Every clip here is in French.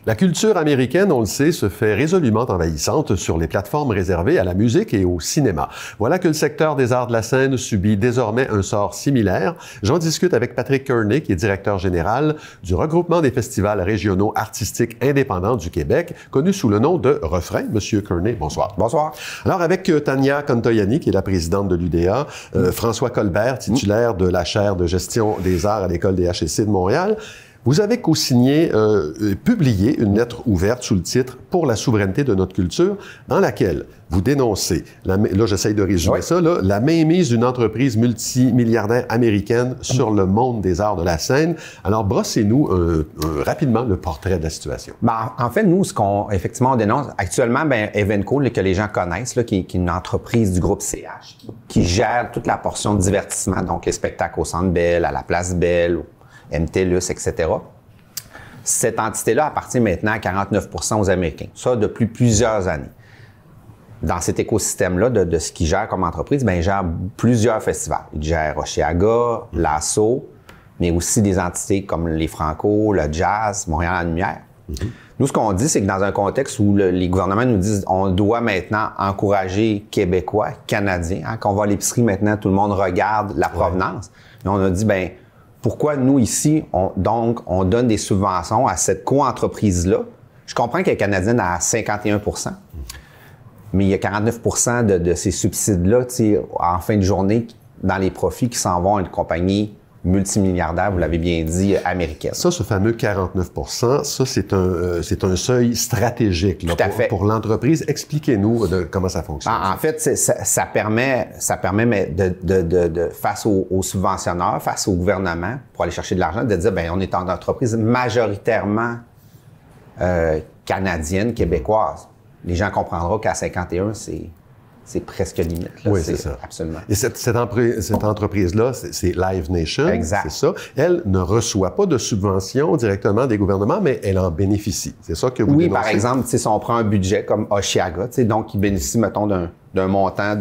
La culture américaine, on le sait, se fait résolument envahissante sur les plateformes réservées à la musique et au cinéma. Voilà que le secteur des arts de la scène subit désormais un sort similaire. J'en discute avec Patrick Kearney, qui est directeur général du regroupement des festivals régionaux artistiques indépendants du Québec, connu sous le nom de Refrain. Monsieur Kearney, bonsoir. Bonsoir. Alors, avec Tania Contoyani, qui est la présidente de l'UDA, François Colbert, titulaire de la chaire de gestion des arts à l'École des HEC de Montréal, vous avez co-signé, publié une lettre ouverte sous le titre « Pour la souveraineté de notre culture », dans laquelle vous dénoncez, là j'essaye de résumer ça, là, la mainmise d'une entreprise multimilliardaire américaine sur le monde des arts de la scène. Alors, brossez-nous rapidement le portrait de la situation. Ben, en fait, nous, ce qu'on effectivement on dénonce actuellement, Evenco, que les gens connaissent, là, qui est une entreprise du groupe CH, qui gère toute la portion de divertissement, donc les spectacles au Centre Bell, à la Place Bell, MTLUS, etc. Cette entité-là appartient maintenant à 49 % aux Américains. Ça, depuis plusieurs années. Dans cet écosystème-là de ce qu'ils gèrent comme entreprise, ils gèrent plusieurs festivals. Ils gèrent Oshéaga, Lasso, mais aussi des entités comme les Franco, le Jazz, Montréal en Lumière. Nous, ce qu'on dit, c'est que dans un contexte où les gouvernements nous disent on doit maintenant encourager Québécois, Canadiens, qu'on va à l'épicerie maintenant, tout le monde regarde la provenance. Et on a dit, pourquoi nous, ici, on donne des subventions à cette co-entreprise-là? Je comprends qu'elle est canadienne à 51 %, mais il y a 49 % de ces subsides-là, en fin de journée, dans les profits qui s'en vont à une compagnie multimilliardaire, vous l'avez bien dit, américaine. Ça, ce fameux 49 % ça, c'est un seuil stratégique là, pour l'entreprise. Expliquez-nous comment ça fonctionne. En fait, ça permet face aux subventionneurs, face au gouvernement, pour aller chercher de l'argent, de dire, on est en entreprise majoritairement canadienne, québécoise. Les gens comprendront qu'à 51, c'est presque limite. Là. Oui, c'est ça. Absolument. Et cette entreprise-là, c'est Live Nation. Exact. C'est ça. Elle ne reçoit pas de subventions directement des gouvernements, mais elle en bénéficie. C'est ça que vous dénoncez? Par exemple, si on prend un budget comme Oshéaga, donc il bénéficie, mettons, d'un montant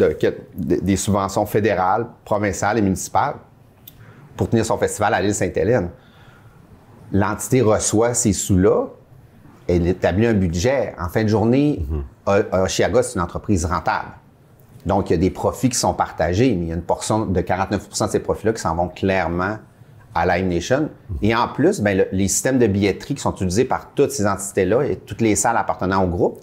des subventions fédérales, provinciales et municipales pour tenir son festival à l'île Sainte-Hélène. L'entité reçoit ces sous-là, elle établit un budget. En fin de journée, Oshéaga, c'est une entreprise rentable. Donc, il y a des profits qui sont partagés, mais il y a une portion de 49 % de ces profits-là qui s'en vont clairement à Live Nation. Et en plus, les systèmes de billetterie qui sont utilisés par toutes ces entités-là et toutes les salles appartenant au groupe,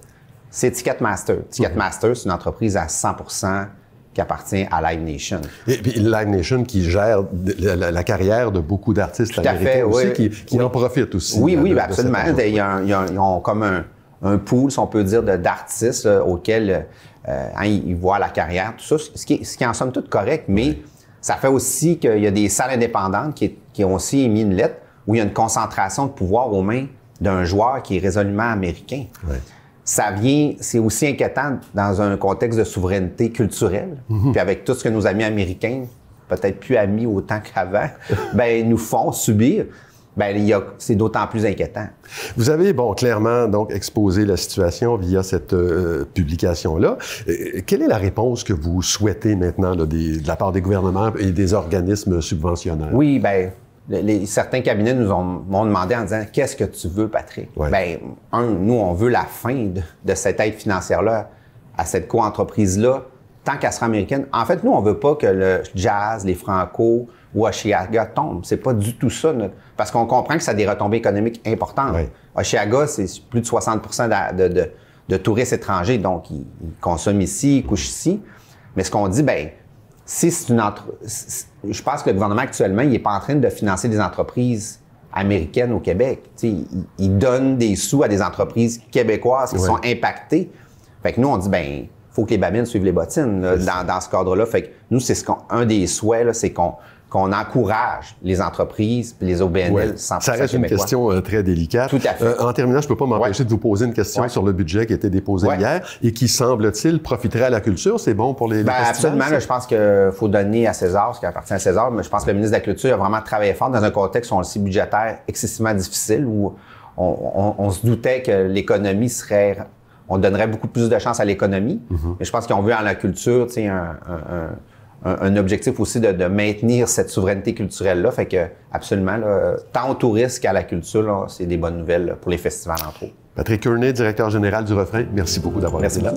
c'est Ticketmaster. Ticketmaster, c'est une entreprise à 100 % qui appartient à Live Nation. Et puis Live Nation qui gère la carrière de beaucoup d'artistes américains aussi, qui en profitent aussi. Oui, absolument. Ils ont comme un pool, si on peut dire, d'artistes auxquels ils voient la carrière, tout ça, ce qui est en somme toute correct, mais ça fait aussi qu'il y a des salles indépendantes qui ont aussi émis une lettre où il y a une concentration de pouvoir aux mains d'un joueur qui est résolument américain. Ouais. C'est aussi inquiétant dans un contexte de souveraineté culturelle, puis avec tout ce que nos amis américains, peut-être plus amis autant qu'avant, nous font subir. C'est d'autant plus inquiétant. Vous avez, clairement, donc, exposé la situation via cette publication-là. Quelle est la réponse que vous souhaitez maintenant là, de la part des gouvernements et des organismes subventionnaires? Oui, certains cabinets m'ont demandé en disant « Qu'est-ce que tu veux, Patrick? Ouais. » Nous, on veut la fin de cette aide financière-là à cette co-entreprise-là, tant qu'elle sera américaine. En fait, nous, on veut pas que le Jazz, les Franco ou Oshéaga tombent. C'est pas du tout ça. Parce qu'on comprend que ça a des retombées économiques importantes. Oui. Oshéaga, c'est plus de 60 % de touristes étrangers. Donc, ils consomment ici, ils couchent ici. Mais ce qu'on dit, si c'est je pense que le gouvernement actuellement, il n'est pas en train de financer des entreprises américaines au Québec. Il donne des sous à des entreprises québécoises qui sont impactées. Fait que nous, on dit, faut que les babines suivent les bottines là, dans ce cadre-là. Fait que nous, c'est un des souhaits, là, c'est qu'on encourage les entreprises et les OBNL 100% Ça reste une question très délicate. Tout à fait. En terminant, je ne peux pas m'empêcher de vous poser une question sur le budget qui a été déposé hier et qui, semble-t-il, profiterait à la culture. C'est bon pour les festivals? Absolument. Là, je pense qu'il faut donner à César ce qui appartient à César, mais je pense que le ministre de la Culture a vraiment travaillé fort dans un contexte, on le sait, budgétaire excessivement difficile où on se doutait que l'économie on donnerait beaucoup plus de chance à l'économie. Mais je pense qu'on veut en la culture, un objectif aussi de maintenir cette souveraineté culturelle-là. Fait que, absolument, là, tant aux touristes qu'à la culture, là, c'est des bonnes nouvelles pour les festivals, entre autres. Patrick Kearney, directeur général du Refrain, merci beaucoup d'avoir été là.